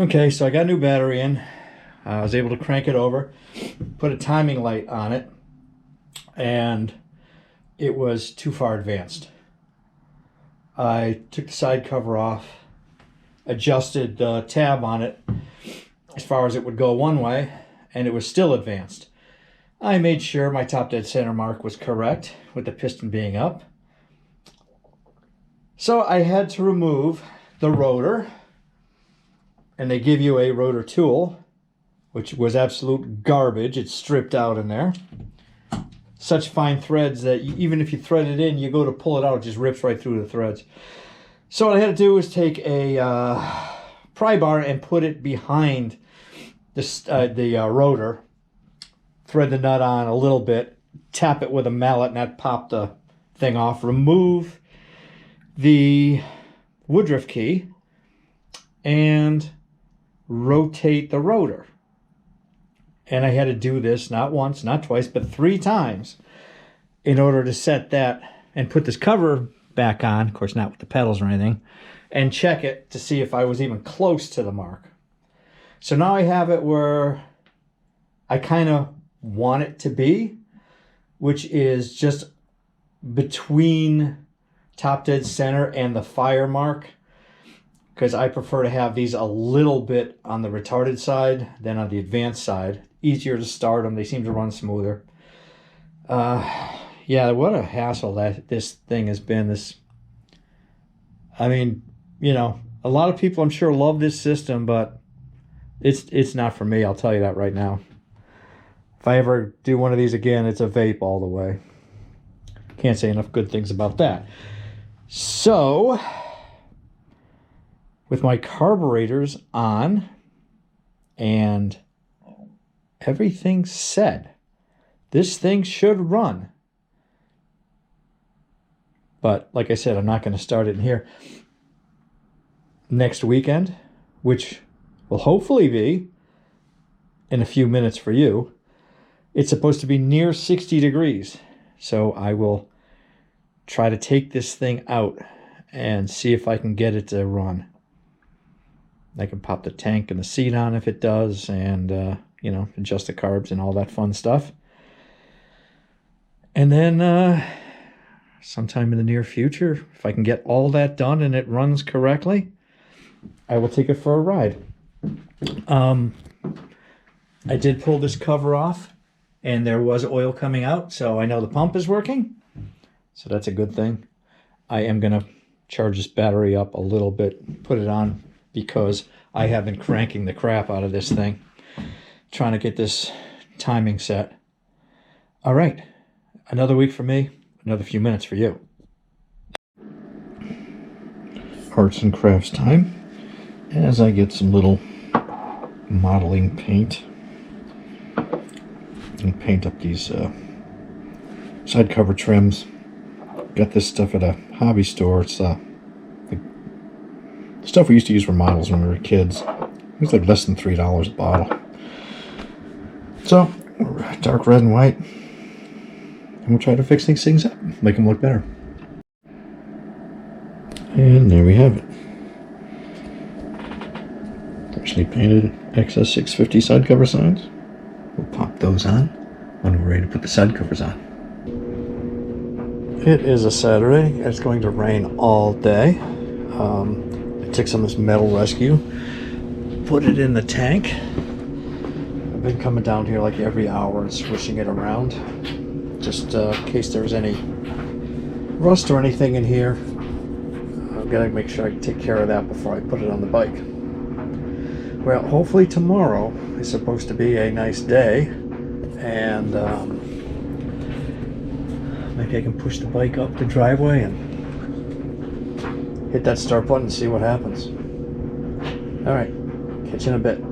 Okay, so I got a new battery in. I was able to crank it over, put a timing light on it, and it was too far advanced. I took the side cover off, adjusted the tab on it as far as it would go one way, and it was still advanced. I made sure my top dead center mark was correct with the piston being up. So I had to remove the rotor, and they give you a rotor tool, which was absolute garbage. It's stripped out in there. Such fine threads that even if you thread it in, you go to pull it out, it just rips right through the threads. So what I had to do was take a pry bar and put it behind the rotor, thread the nut on a little bit, tap it with a mallet, and that popped the thing off. Remove the woodruff key and rotate the rotor. And I had to do this not once, not twice, but 3 times in order to set that and put this cover back on, of course not with the pedals or anything, and check it to see if I was even close to the mark. So now I have it where I kind of want it to be, which is just between top dead center and the fire mark, because I prefer to have these a little bit on the retarded side than on the advanced side. Easier to start them. They seem to run smoother. Yeah, what a hassle that this thing has been. I mean, you know, a lot of people I'm sure love this system, but it's not for me. I'll tell you that right now. If I ever do one of these again, it's a vape all the way. Can't say enough good things about that. So, with my carburetors on and everything set, this thing should run. But like I said, I'm not going to start it in here. Next weekend, which will hopefully be in a few minutes for you, it's supposed to be near 60 degrees. So I will try to take this thing out and see if I can get it to run. I can pop the tank and the seat on if it does, and you know, adjust the carbs and all that fun stuff. And then sometime in the near future, if I can get all that done and it runs correctly, I will take it for a ride. I did pull this cover off, and there was oil coming out, so I know the pump is working. So that's a good thing. I am going to charge this battery up a little bit, put it on, because I have been cranking the crap out of this thing, trying to get this timing set. All right, another week for me, another few minutes for you. Arts and crafts time, as I get some little modeling paint and paint up these side cover trims. Got this stuff at a hobby store. It's the stuff we used to use for models when we were kids. It was like less than $3 a bottle. So, dark red and white. And we'll try to fix these things up, make them look better. And there we have it. Freshly painted XS650 side cover signs. We'll pop those on when we're ready to put the side covers on. It is a Saturday. It's going to rain all day. I took some of this metal rescue, put it in the tank. I've been coming down here like every hour and swishing it around, just in case there's any rust or anything in here. I've got to make sure I take care of that before I put it on the bike. Well, hopefully tomorrow is supposed to be a nice day, and maybe I can push the bike up the driveway and hit that start button and see what happens. All right, catch you in a bit.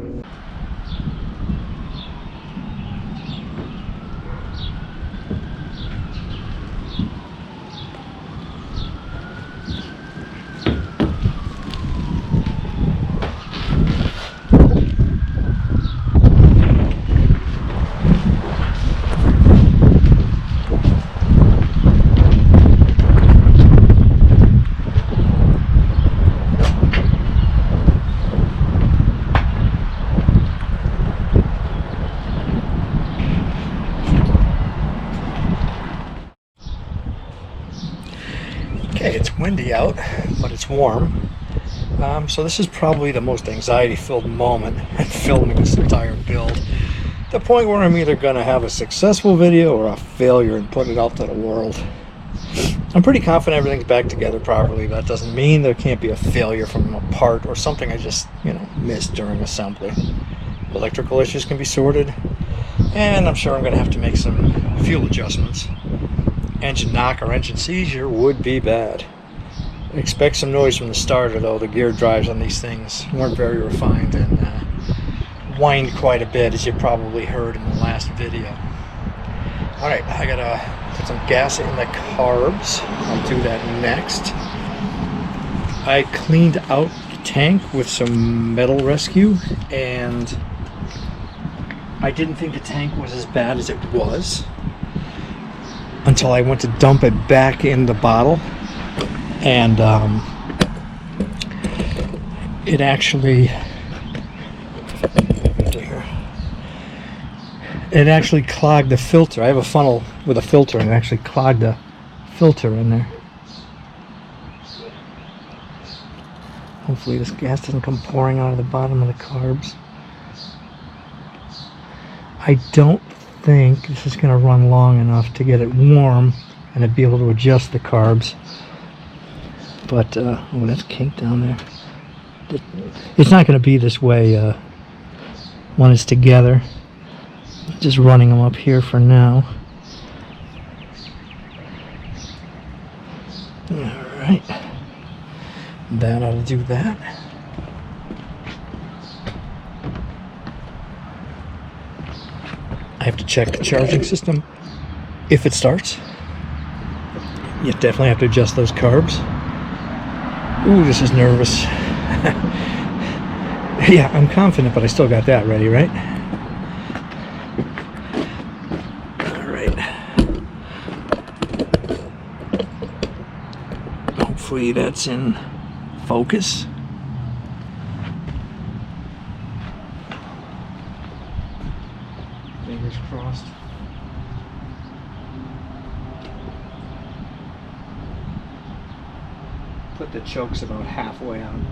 It's windy out, but it's warm. So this is probably the most anxiety-filled moment in filming this entire build. The point where I'm either going to have a successful video or a failure and put it out to the world. I'm pretty confident everything's back together properly. That doesn't mean there can't be a failure from a part or something I just, missed during assembly. Electrical issues can be sorted, and I'm sure I'm going to have to make some fuel adjustments. Engine knock or engine seizure would be bad. Expect some noise from the starter, though. The gear drives on these things weren't very refined and whined quite a bit, as you probably heard in the last video. Alright, I gotta put some gas in the carbs. I'll do that next. I cleaned out the tank with some metal rescue, and I didn't think the tank was as bad as it was until I went to dump it back in the bottle, and it actually clogged the filter. I have a funnel with a filter, and it actually clogged the filter in there. Hopefully this gas doesn't come pouring out of the bottom of the carbs. I don't think this is going to run long enough to get it warm and to be able to adjust the carbs. But, oh, that's kinked down there. It's not going to be this way when it's together. Just running them up here for now. Alright. That ought to do that. I have to check the charging system if it starts. You definitely have to adjust those carbs. Ooh, this is nervous. Yeah, I'm confident, but I still got that ready, right? Alright. Hopefully that's in focus. Fingers crossed. Put the chokes about halfway on.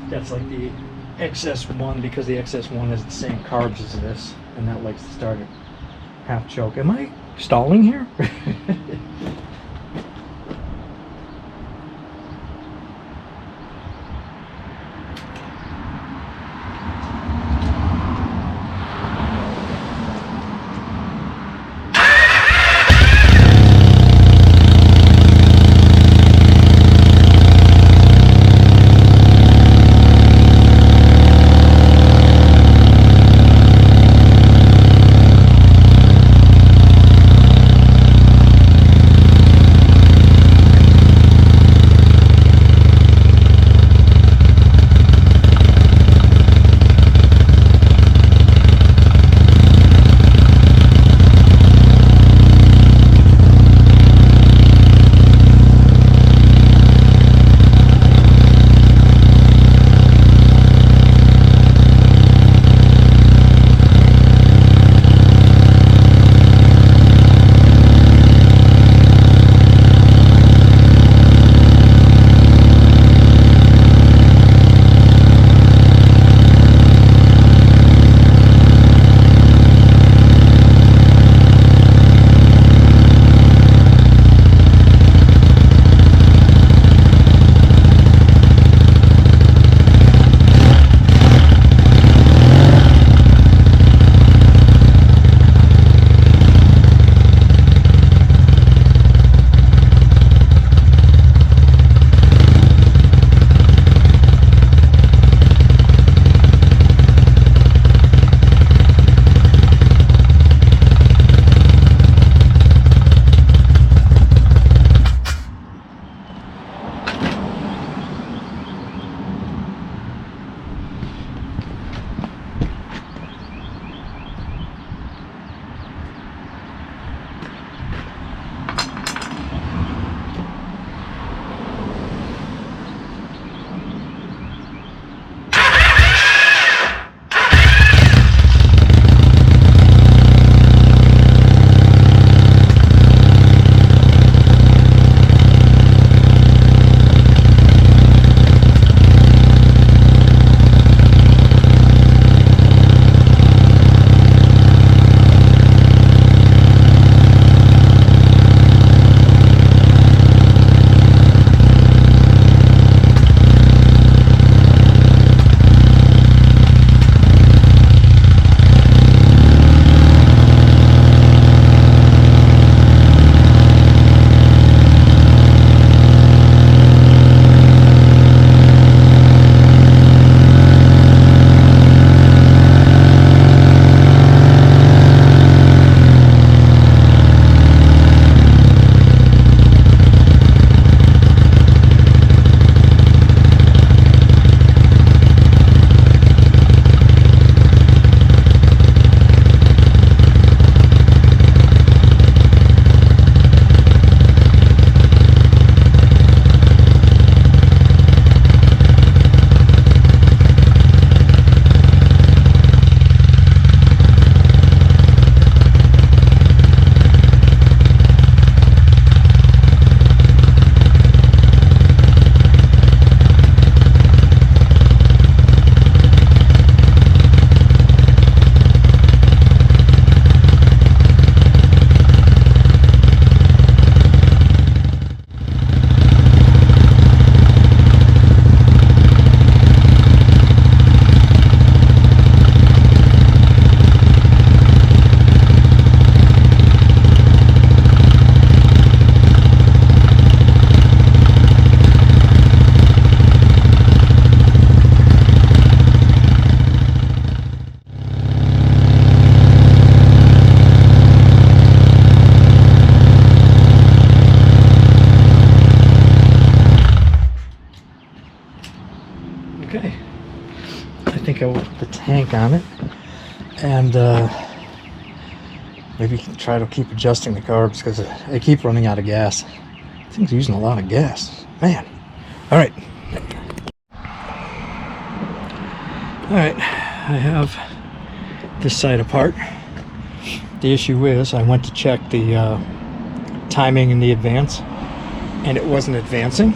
That's like the XS1, because the XS1 has the same carbs as this, and that likes to start at half choke. Am I stalling here? out the tank on it, and maybe try to keep adjusting the carbs because I keep running out of gas. This thing's using a lot of gas, man. All right, I have this side apart. The issue is I went to check the timing in the advance, and it wasn't advancing.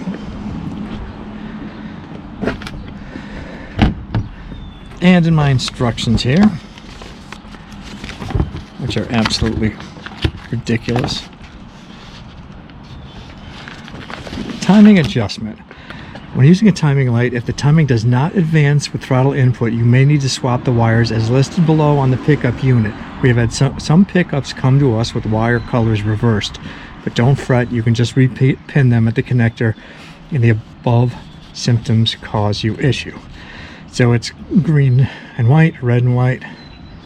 And in my instructions here, which are absolutely ridiculous, timing adjustment. When using a timing light, if the timing does not advance with throttle input, you may need to swap the wires as listed below on the pickup unit. We have had some pickups come to us with wire colors reversed, but don't fret, you can just repin them at the connector and the above symptoms cause you issue. So it's green and white, red and white,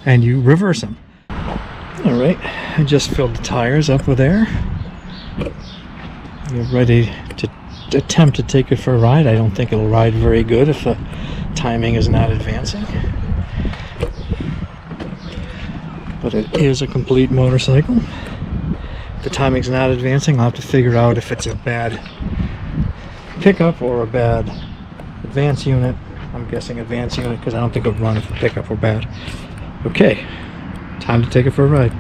and you reverse them. All right, I just filled the tires up with air. You're ready to attempt to take it for a ride. I don't think it'll ride very good if the timing is not advancing. But it is a complete motorcycle. If the timing's not advancing, I'll have to figure out if it's a bad pickup or a bad advance unit. I'm guessing advance unit because I don't think it would run if the pickup were bad. Okay, time to take it for a ride.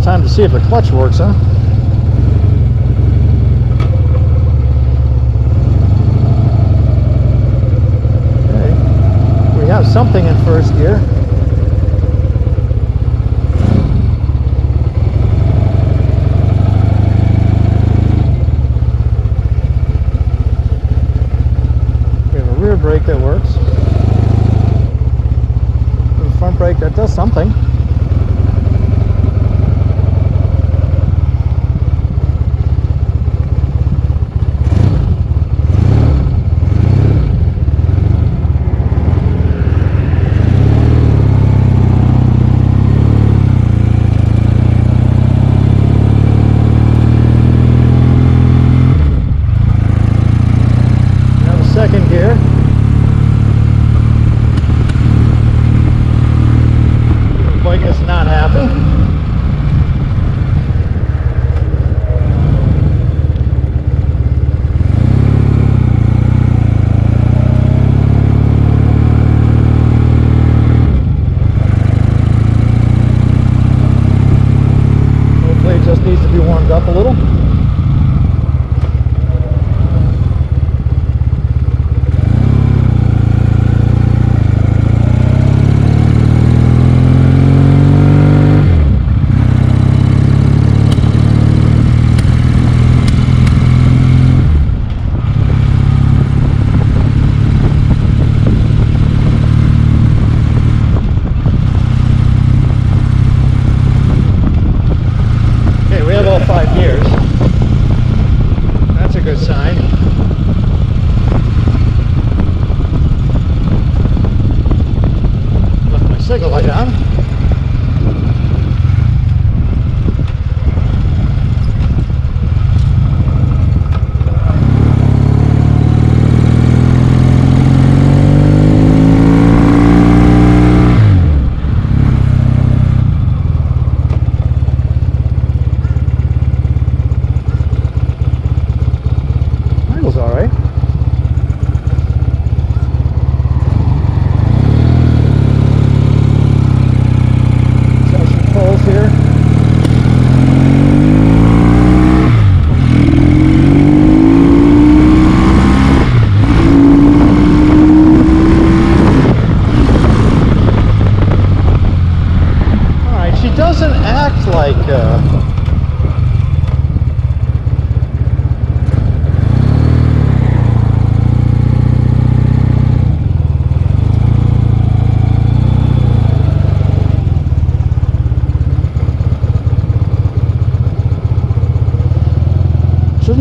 Time to see if the clutch works, huh? Okay. We have something in first gear. We have a rear brake that works. We have a front brake that does something. Second gear.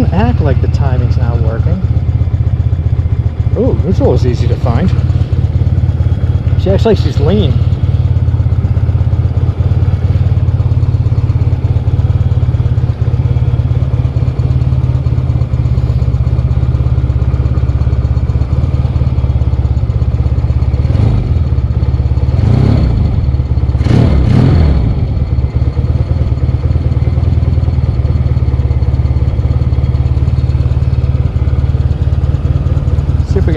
doesn't act like the timing's not working. Oh, neutral is easy to find. She acts like she's lean.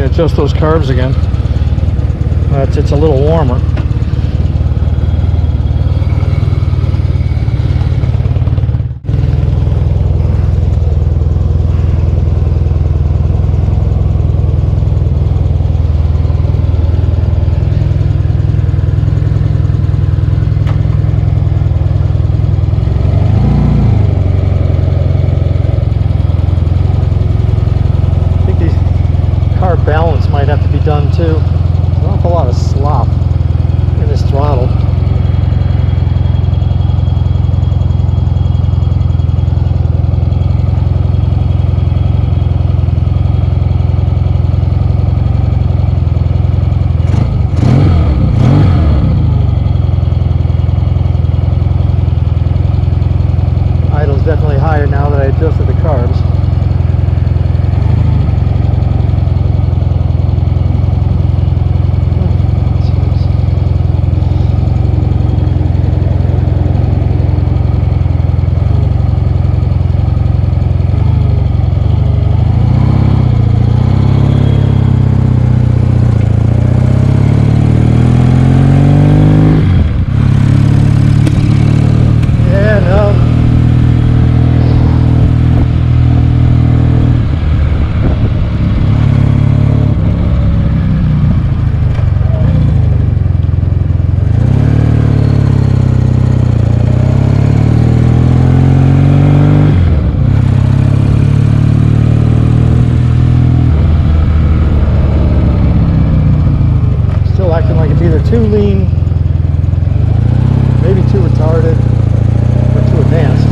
Adjust those carbs again. It's a little warmer. Balance might have to be done too. There's an awful lot of slop in this throttle. Idle's definitely higher now that I adjusted the carbs. Either too lean, maybe too retarded, or too advanced.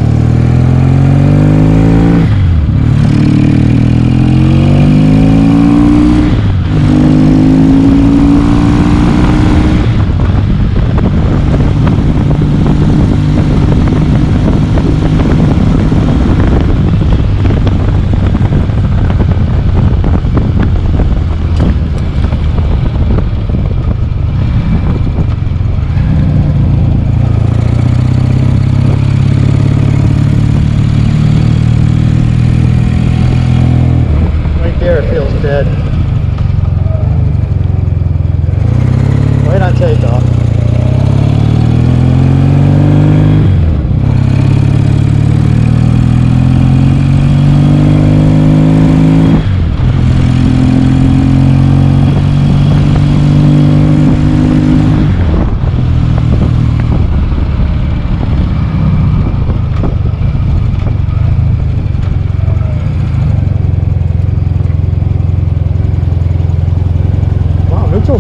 It feels dead. Right on takeoff.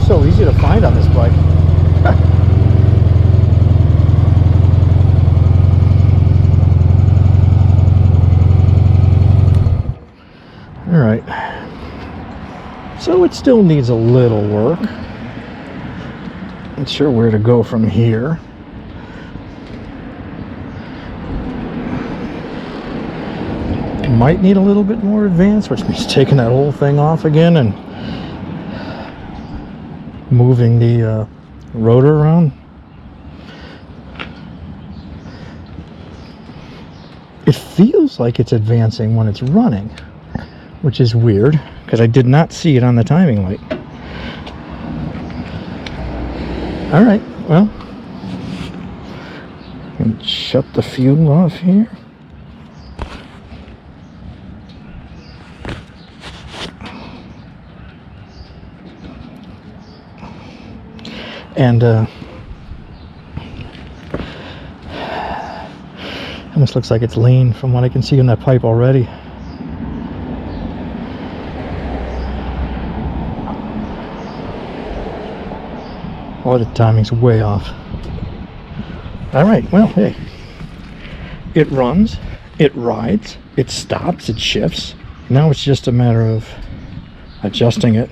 So easy to find on this bike. All right, so it still needs a little work. Not sure where to go from here. Might need a little bit more advance, which means taking that whole thing off again and moving the rotor around. It feels like it's advancing when it's running, which is weird because I did not see it on the timing light. All right, well, and shut the fuel off here. And almost looks like it's lean from what I can see in that pipe already. Oh, the timing's way off. All right, well, hey, it runs, it rides, it stops, it shifts. Now it's just a matter of adjusting it.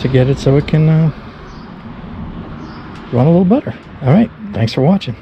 To get it so it can run a little better. All right, thanks for watching.